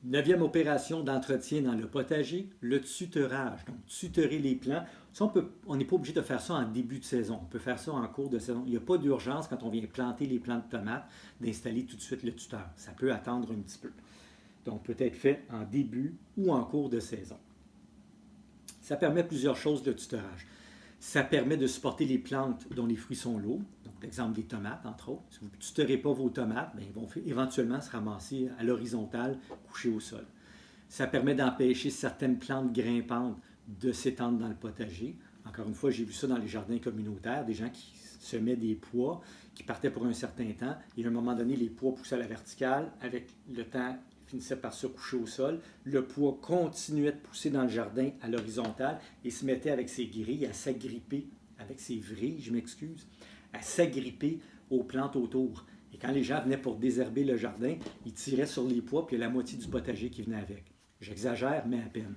Neuvième opération d'entretien dans le potager, le tutorage. Donc, tutorer les plants. Ça, on n'est pas obligé de faire ça en début de saison. On peut faire ça en cours de saison. Il n'y a pas d'urgence quand on vient planter les plants de tomates d'installer tout de suite le tuteur. Ça peut attendre un petit peu. Donc, peut être fait en début ou en cours de saison. Ça permet plusieurs choses, le tutorage. Ça permet de supporter les plantes dont les fruits sont lourds. Donc, l'exemple des tomates, entre autres. Si vous ne tutorez pas vos tomates, bien, ils vont éventuellement se ramasser à l'horizontale, couchées au sol. Ça permet d'empêcher certaines plantes grimpantes de s'étendre dans le potager. Encore une fois, j'ai vu ça dans les jardins communautaires, des gens qui semaient des pois, qui partaient pour un certain temps, et à un moment donné, les pois poussaient à la verticale, avec le temps, finissait par se coucher au sol. Le pois continuait de pousser dans le jardin à l'horizontale et se mettait avec ses grilles à s'agripper, avec ses vrilles, je m'excuse, à s'agripper aux plantes autour. Et quand les gens venaient pour désherber le jardin, ils tiraient sur les pois, puis il y a la moitié du potager qui venait avec. J'exagère, mais à peine.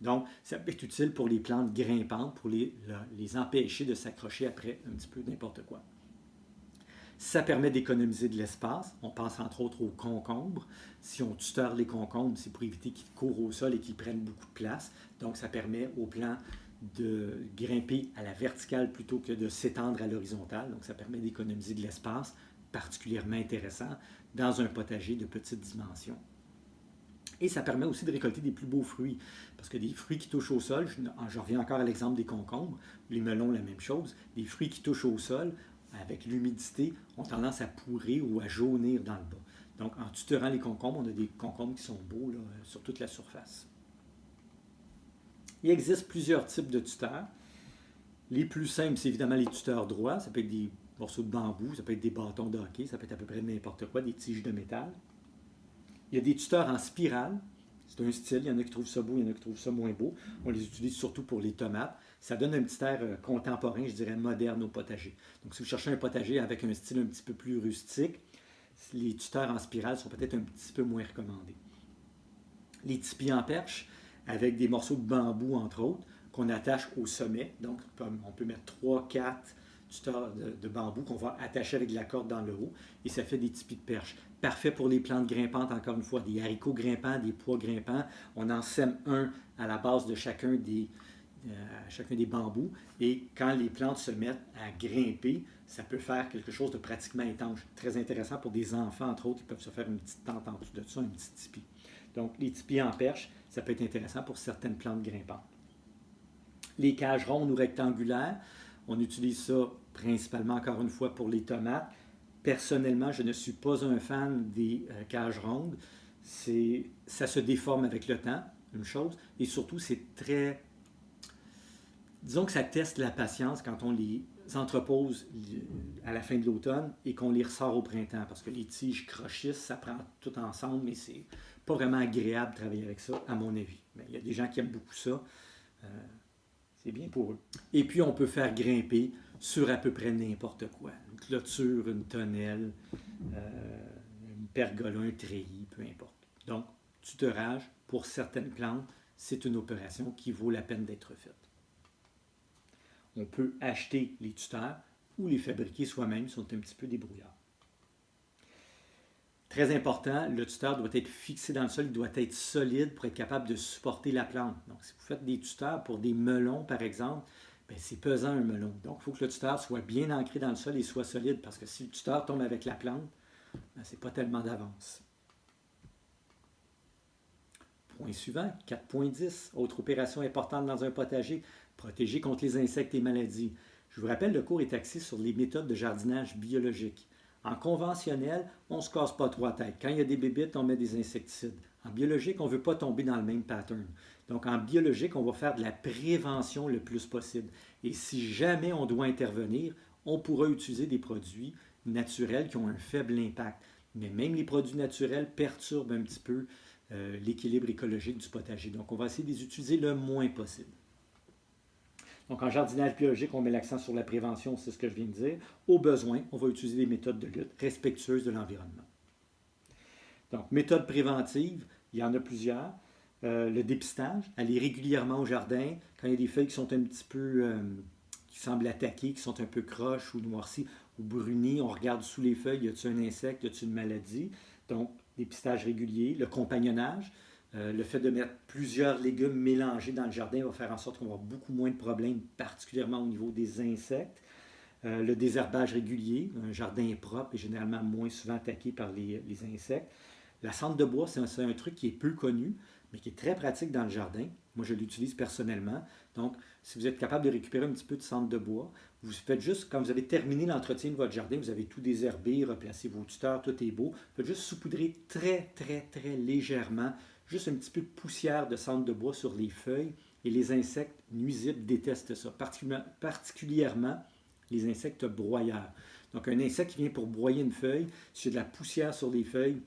Donc, ça peut être utile pour les plantes grimpantes, pour les empêcher de s'accrocher après un petit peu n'importe quoi. Ça permet d'économiser de l'espace. On pense entre autres aux concombres. Si on tuteur les concombres, c'est pour éviter qu'ils courent au sol et qu'ils prennent beaucoup de place. Donc, ça permet aux plants de grimper à la verticale plutôt que de s'étendre à l'horizontale. Donc, ça permet d'économiser de l'espace, particulièrement intéressant, dans un potager de petite dimension. Et ça permet aussi de récolter des plus beaux fruits. Parce que des fruits qui touchent au sol, je reviens encore à l'exemple des concombres, les melons, la même chose, des fruits qui touchent au sol, avec l'humidité, ont tendance à pourrir ou à jaunir dans le bas. Donc, en tutorant les concombres, on a des concombres qui sont beaux là, sur toute la surface. Il existe plusieurs types de tuteurs. Les plus simples, c'est évidemment les tuteurs droits. Ça peut être des morceaux de bambou, ça peut être des bâtons de hockey, ça peut être à peu près n'importe quoi, des tiges de métal. Il y a des tuteurs en spirale. C'est un style. Il y en a qui trouvent ça beau, il y en a qui trouvent ça moins beau. On les utilise surtout pour les tomates. Ça donne un petit air contemporain, je dirais moderne au potager. Donc, si vous cherchez un potager avec un style un petit peu plus rustique, les tuteurs en spirale sont peut-être un petit peu moins recommandés. Les tipis en perche, avec des morceaux de bambou, entre autres, qu'on attache au sommet. Donc, on peut mettre 3-4 tuteurs de bambou qu'on va attacher avec de la corde dans le haut, et ça fait des tipis de perche. Parfait pour les plantes grimpantes, encore une fois, des haricots grimpants, des pois grimpants. On en sème un à la base de chacun des bambous, et quand les plantes se mettent à grimper, ça peut faire quelque chose de pratiquement étanche. Très intéressant pour des enfants, entre autres, qui peuvent se faire une petite tente en dessous de ça, un petit tipi. Donc, les tipis en perche, ça peut être intéressant pour certaines plantes grimpantes. Les cages rondes ou rectangulaires, on utilise ça principalement, encore une fois, pour les tomates. Personnellement, je ne suis pas un fan des cages rondes. Ça se déforme avec le temps, une chose, et surtout, c'est très... Disons que ça teste la patience quand on les entrepose à la fin de l'automne et qu'on les ressort au printemps, parce que les tiges crochissent, ça prend tout ensemble, mais c'est pas vraiment agréable de travailler avec ça, à mon avis. Mais il y a des gens qui aiment beaucoup ça. C'est bien pour eux. Et puis, on peut faire grimper sur à peu près n'importe quoi. Une clôture, une tonnelle, une pergola, un treillis, peu importe. Donc, tutorage, pour certaines plantes, c'est une opération qui vaut la peine d'être faite. On peut acheter les tuteurs ou les fabriquer soi-même, sont un petit peu débrouillards. Très important, le tuteur doit être fixé dans le sol, il doit être solide pour être capable de supporter la plante. Donc, si vous faites des tuteurs pour des melons, par exemple, bien, c'est pesant un melon. Donc, il faut que le tuteur soit bien ancré dans le sol et soit solide, parce que si le tuteur tombe avec la plante, ben, c'est pas tellement d'avance. Point suivant, 4.10. Autre opération importante dans un potager, protéger contre les insectes et maladies. Je vous rappelle, le cours est axé sur les méthodes de jardinage biologique. En conventionnel, on ne se casse pas trop la tête. Quand il y a des bébites, on met des insecticides. En biologique, on ne veut pas tomber dans le même pattern. Donc, en biologique, on va faire de la prévention le plus possible. Et si jamais on doit intervenir, on pourra utiliser des produits naturels qui ont un faible impact. Mais même les produits naturels perturbent un petit peu l'équilibre écologique du potager. Donc, on va essayer de les utiliser le moins possible. Donc, en jardinage biologique, on met l'accent sur la prévention, c'est ce que je viens de dire. Au besoin, on va utiliser des méthodes de lutte respectueuses de l'environnement. Donc, méthodes préventives, il y en a plusieurs. Le dépistage, aller régulièrement au jardin, quand il y a des feuilles qui sont un petit peu, qui semblent attaquées, qui sont un peu croches ou noircies ou brunies, on regarde sous les feuilles, y a-t-il un insecte, y a-t-il une maladie. Donc, dépistage régulier, le compagnonnage. Le fait de mettre plusieurs légumes mélangés dans le jardin va faire en sorte qu'on va avoir beaucoup moins de problèmes, particulièrement au niveau des insectes. Le désherbage régulier, un jardin propre est généralement moins souvent attaqué par les insectes. La cendre de bois, c'est un truc qui est peu connu, mais qui est très pratique dans le jardin. Moi, je l'utilise personnellement. Donc, si vous êtes capable de récupérer un petit peu de cendre de bois, vous faites juste, quand vous avez terminé l'entretien de votre jardin, vous avez tout désherbé, replacé vos tuteurs, tout est beau, vous faites juste saupoudrer très, très, très légèrement, juste un petit peu de poussière de cendre de bois sur les feuilles, et les insectes nuisibles détestent ça, particulièrement les insectes broyeurs. Donc, un insecte qui vient pour broyer une feuille, s'il y a de la poussière sur les feuilles,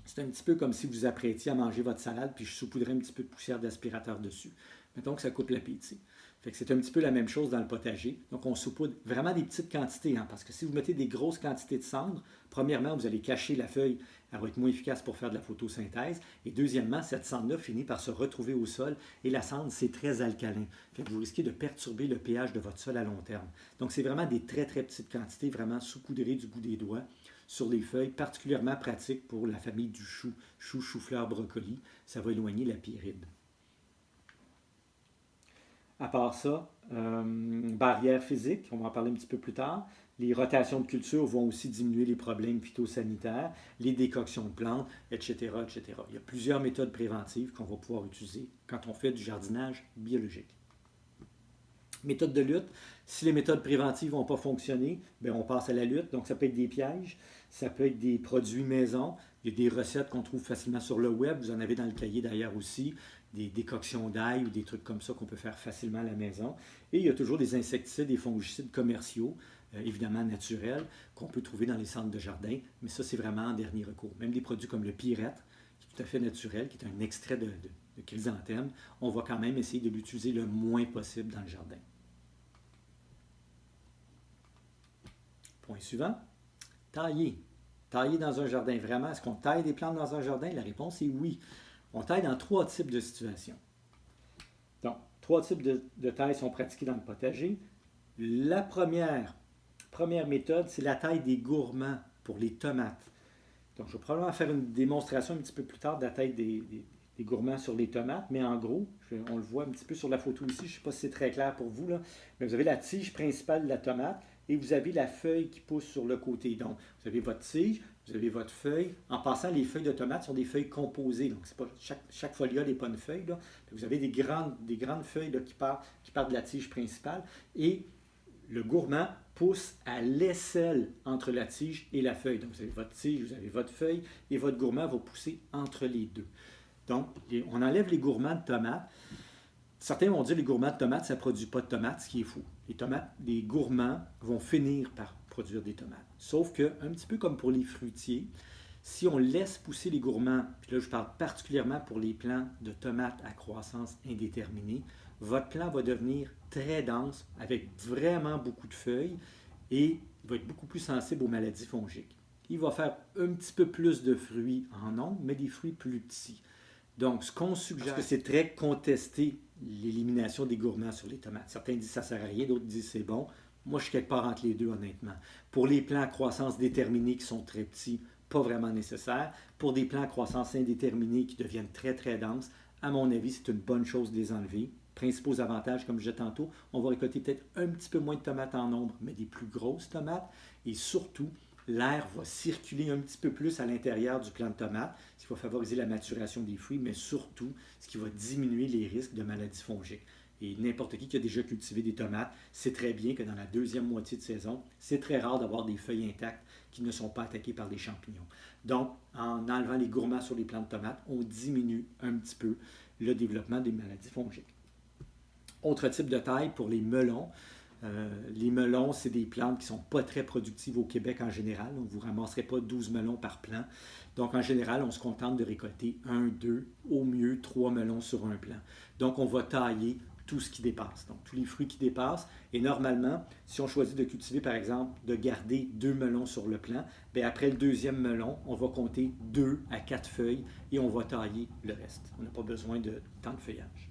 c'est un petit peu comme si vous apprêtiez à manger votre salade, puis je saupoudrais un petit peu de poussière d'aspirateur dessus. Mettons que ça coupe l'appétit. Fait que c'est un petit peu la même chose dans le potager. Donc, on saupoudre vraiment des petites quantités, parce que si vous mettez des grosses quantités de cendre, premièrement, vous allez cacher la feuille, elle va être moins efficace pour faire de la photosynthèse. Et deuxièmement, cette cendre-là finit par se retrouver au sol, et la cendre, c'est très alcalin. Fait que vous risquez de perturber le pH de votre sol à long terme. Donc, c'est vraiment des très, très petites quantités, vraiment saupoudrées du bout des doigts sur les feuilles, particulièrement pratique pour la famille du chou, chou-fleur, brocoli. Ça va éloigner la pyrrhide. À part ça, barrière physique, on va en parler un petit peu plus tard. Les rotations de culture vont aussi diminuer les problèmes phytosanitaires, les décoctions de plantes, etc., etc. Il y a plusieurs méthodes préventives qu'on va pouvoir utiliser quand on fait du jardinage biologique. Méthode de lutte, si les méthodes préventives ne vont pas fonctionner, bien on passe à la lutte. Donc ça peut être des pièges, ça peut être des produits maison, il y a des recettes qu'on trouve facilement sur le web, vous en avez dans le cahier d'ailleurs aussi, des décoctions d'ail ou des trucs comme ça qu'on peut faire facilement à la maison. Et il y a toujours des insecticides et fongicides commerciaux, évidemment naturels, qu'on peut trouver dans les centres de jardin, mais ça c'est vraiment en dernier recours. Même des produits comme le pyrètre, qui est tout à fait naturel, qui est un extrait de chrysanthème, on va quand même essayer de l'utiliser le moins possible dans le jardin. Point suivant, tailler. Tailler dans un jardin, vraiment, est-ce qu'on taille des plantes dans un jardin? La réponse est oui. On taille dans 3 types de situations. Donc, 3 types de tailles sont pratiquées dans le potager. La première méthode, c'est la taille des gourmands pour les tomates. Donc, je vais probablement faire une démonstration un petit peu plus tard de la taille des gourmands sur les tomates, mais en gros, on le voit un petit peu sur la photo ici, je ne sais pas si c'est très clair pour vous, là, mais vous avez la tige principale de la tomate et vous avez la feuille qui pousse sur le côté. Donc, vous avez votre tige, vous avez votre feuille. En passant, les feuilles de tomates sont des feuilles composées, donc c'est pas chaque foliole n'est pas une feuille. Là. Vous avez des grandes feuilles là, qui partent de la tige principale et le gourmand pousse à l'aisselle entre la tige et la feuille. Donc, vous avez votre tige, vous avez votre feuille et votre gourmand va pousser entre les deux. Donc, on enlève les gourmands de tomates. Certains vont dire que les gourmands de tomates, ça ne produit pas de tomates, ce qui est faux. Les gourmands vont finir par produire des tomates. Sauf que, un petit peu comme pour les fruitiers, si on laisse pousser les gourmands, puis là je parle particulièrement pour les plants de tomates à croissance indéterminée, votre plant va devenir très dense, avec vraiment beaucoup de feuilles, et il va être beaucoup plus sensible aux maladies fongiques. Il va faire un petit peu plus de fruits en nombre, mais des fruits plus petits. Donc, ce qu'on suggère, parce que c'est très contesté, l'élimination des gourmands sur les tomates. Certains disent que ça ne sert à rien, d'autres disent que c'est bon. Moi, je suis quelque part entre les deux, honnêtement. Pour les plants à croissance déterminée qui sont très petits, pas vraiment nécessaire. Pour des plants à croissance indéterminée qui deviennent très, très denses, à mon avis, c'est une bonne chose de les enlever. Principaux avantages, comme je disais tantôt, on va récolter peut-être un petit peu moins de tomates en nombre, mais des plus grosses tomates. Et surtout, l'air va circuler un petit peu plus à l'intérieur du plant de tomate, ce qui va favoriser la maturation des fruits, mais surtout, ce qui va diminuer les risques de maladies fongiques. Et n'importe qui a déjà cultivé des tomates sait très bien que dans la deuxième moitié de saison, c'est très rare d'avoir des feuilles intactes qui ne sont pas attaquées par des champignons. Donc, en enlevant les gourmands sur les plants de tomates, on diminue un petit peu le développement des maladies fongiques. Autre type de taille pour les melons. Les melons, c'est des plantes qui ne sont pas très productives au Québec en général. Donc, vous ne ramasserez pas 12 melons par plant. Donc, en général, on se contente de récolter 1, 2, au mieux 3 melons sur un plant. Donc, on va tailler tout ce qui dépasse, donc tous les fruits qui dépassent. Et normalement, si on choisit de cultiver, par exemple, de garder 2 melons sur le plant, bien après le deuxième melon, on va compter 2 à 4 feuilles et on va tailler le reste. On n'a pas besoin de tant de feuillage.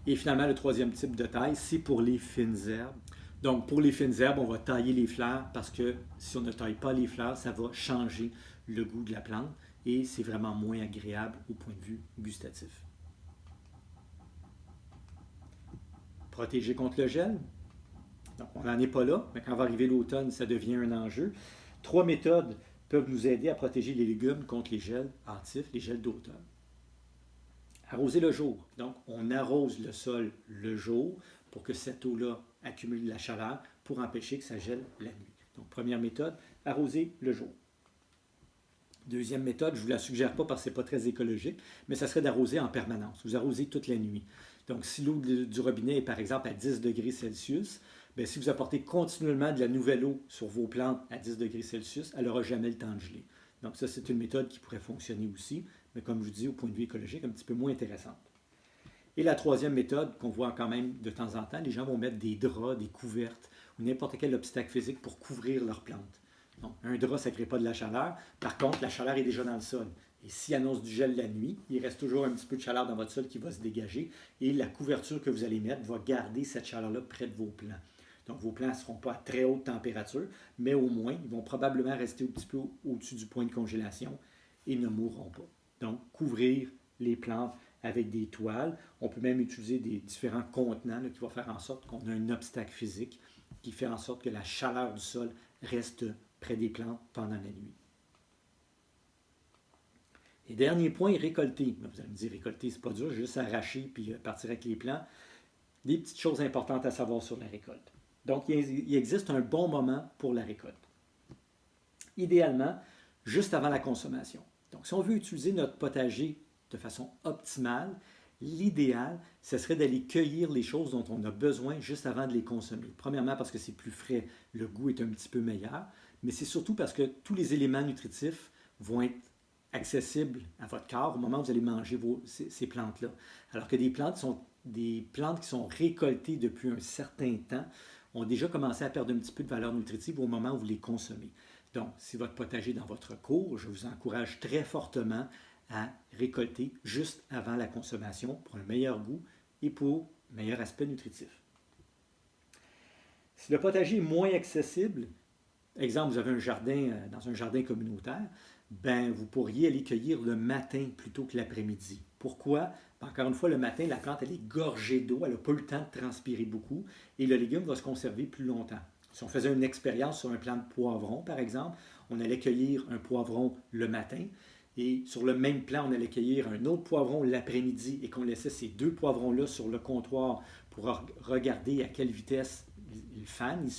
Et finalement, le troisième type de taille, c'est pour les fines herbes. Donc, pour les fines herbes, on va tailler les fleurs parce que si on ne taille pas les fleurs, ça va changer le goût de la plante et c'est vraiment moins agréable au point de vue gustatif. Protéger contre le gel. Donc, on n'en est pas là, mais quand va arriver l'automne, ça devient un enjeu. 3 méthodes peuvent nous aider à protéger les légumes contre les gels hâtifs, les gels d'automne. Arroser le jour. Donc, on arrose le sol le jour pour que cette eau-là accumule de la chaleur pour empêcher que ça gèle la nuit. Donc, première méthode, arroser le jour. Deuxième méthode, je ne vous la suggère pas parce que ce n'est pas très écologique, mais ça serait d'arroser en permanence. Vous arrosez toute la nuit. Donc, si l'eau du robinet est par exemple à 10 degrés Celsius, bien, si vous apportez continuellement de la nouvelle eau sur vos plantes à 10 degrés Celsius, elle n'aura jamais le temps de geler. Donc, ça, c'est une méthode qui pourrait fonctionner aussi, mais comme je vous dis, au point de vue écologique, un petit peu moins intéressante. Et la troisième méthode qu'on voit quand même de temps en temps, les gens vont mettre des draps, des couvertes ou n'importe quel obstacle physique pour couvrir leurs plantes. Donc, un drap, ça ne crée pas de la chaleur. Par contre, la chaleur est déjà dans le sol. Et s'il annonce du gel la nuit, il reste toujours un petit peu de chaleur dans votre sol qui va se dégager et la couverture que vous allez mettre va garder cette chaleur-là près de vos plants. Donc, vos plants ne seront pas à très haute température, mais au moins, ils vont probablement rester un petit peu au-dessus du point de congélation et ne mourront pas. Donc, couvrir les plantes avec des toiles. On peut même utiliser des différents contenants qui vont faire en sorte qu'on a un obstacle physique qui fait en sorte que la chaleur du sol reste près des plantes pendant la nuit. Et dernier point, récolter. Vous allez me dire, récolter, c'est pas dur, juste arracher puis partir avec les plants. Des petites choses importantes à savoir sur la récolte. Donc, il existe un bon moment pour la récolte. Idéalement, juste avant la consommation. Donc, si on veut utiliser notre potager de façon optimale, l'idéal, ce serait d'aller cueillir les choses dont on a besoin juste avant de les consommer. Premièrement, parce que c'est plus frais, le goût est un petit peu meilleur, mais c'est surtout parce que tous les éléments nutritifs vont être accessibles à votre corps au moment où vous allez manger ces plantes-là. Alors que des plantes qui sont récoltées depuis un certain temps ont déjà commencé à perdre un petit peu de valeur nutritive au moment où vous les consommez. Donc, si votre potager est dans votre cour, je vous encourage très fortement à récolter juste avant la consommation pour un meilleur goût et pour un meilleur aspect nutritif. Si le potager est moins accessible, exemple, vous avez un jardin dans un jardin communautaire, ben, vous pourriez aller cueillir le matin plutôt que l'après-midi. Pourquoi? Encore une fois, le matin, la plante elle est gorgée d'eau, elle n'a pas eu le temps de transpirer beaucoup et le légume va se conserver plus longtemps. Si on faisait une expérience sur un plant de poivron, par exemple, on allait cueillir un poivron le matin et sur le même plant, on allait cueillir un autre poivron l'après-midi et qu'on laissait ces deux poivrons-là sur le comptoir pour regarder à quelle vitesse ils fanent,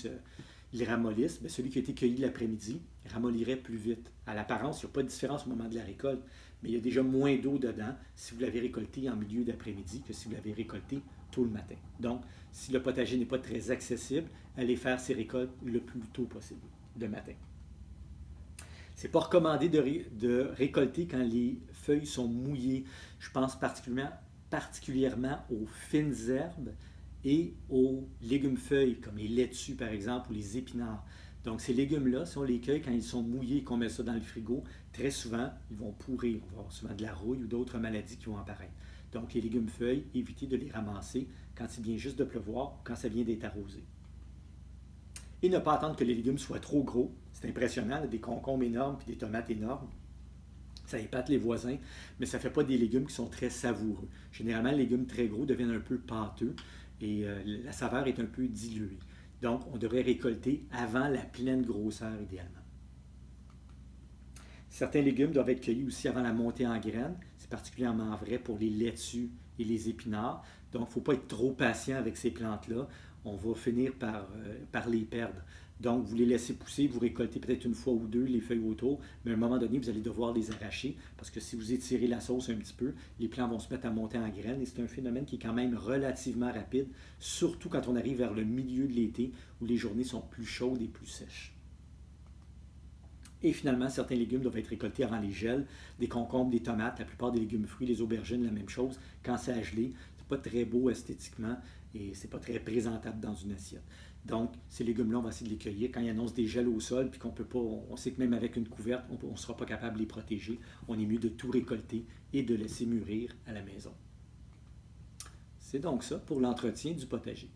ils ramollissent. Bien, celui qui a été cueilli l'après-midi ramollirait plus vite. À l'apparence, il n'y a pas de différence au moment de la récolte, mais il y a déjà moins d'eau dedans si vous l'avez récolté en milieu d'après-midi que si vous l'avez récolté tôt le matin. Donc, si le potager n'est pas très accessible, allez faire ces récoltes le plus tôt possible, le matin. Ce n'est pas recommandé de récolter quand les feuilles sont mouillées. Je pense particulièrement aux fines herbes et aux légumes-feuilles, comme les laitues par exemple, ou les épinards. Donc ces légumes-là, si on les cueille quand ils sont mouillés et qu'on met ça dans le frigo, très souvent, ils vont pourrir. On va avoir souvent de la rouille ou d'autres maladies qui vont apparaître. Donc les légumes-feuilles, évitez de les ramasser quand il vient juste de pleuvoir ou quand ça vient d'être arrosé. Et ne pas attendre que les légumes soient trop gros. C'est impressionnant, des concombres énormes et des tomates énormes. Ça épate les voisins, mais ça ne fait pas des légumes qui sont très savoureux. Généralement, les légumes très gros deviennent un peu pâteux et la saveur est un peu diluée. Donc, on devrait récolter avant la pleine grosseur idéalement. Certains légumes doivent être cueillis aussi avant la montée en graines. C'est particulièrement vrai pour les laitues et les épinards. Donc, il ne faut pas être trop patient avec ces plantes-là. On va finir par les perdre. Donc, vous les laissez pousser, vous récoltez peut-être une fois ou deux les feuilles autour, mais à un moment donné, vous allez devoir les arracher parce que si vous étirez la sauce un petit peu, les plants vont se mettre à monter en graines et c'est un phénomène qui est quand même relativement rapide, surtout quand on arrive vers le milieu de l'été où les journées sont plus chaudes et plus sèches. Et finalement, certains légumes doivent être récoltés avant les gels, des concombres, des tomates, la plupart des légumes fruits, les aubergines, la même chose. Quand c'est à geler, c'est pas très beau esthétiquement et c'est pas très présentable dans une assiette. Donc, ces légumes-là, on va essayer de les cueillir quand ils annoncent des gels au sol, puis qu'on peut pas, on sait que même avec une couverte, on ne sera pas capable de les protéger. On est mieux de tout récolter et de laisser mûrir à la maison. C'est donc ça pour l'entretien du potager.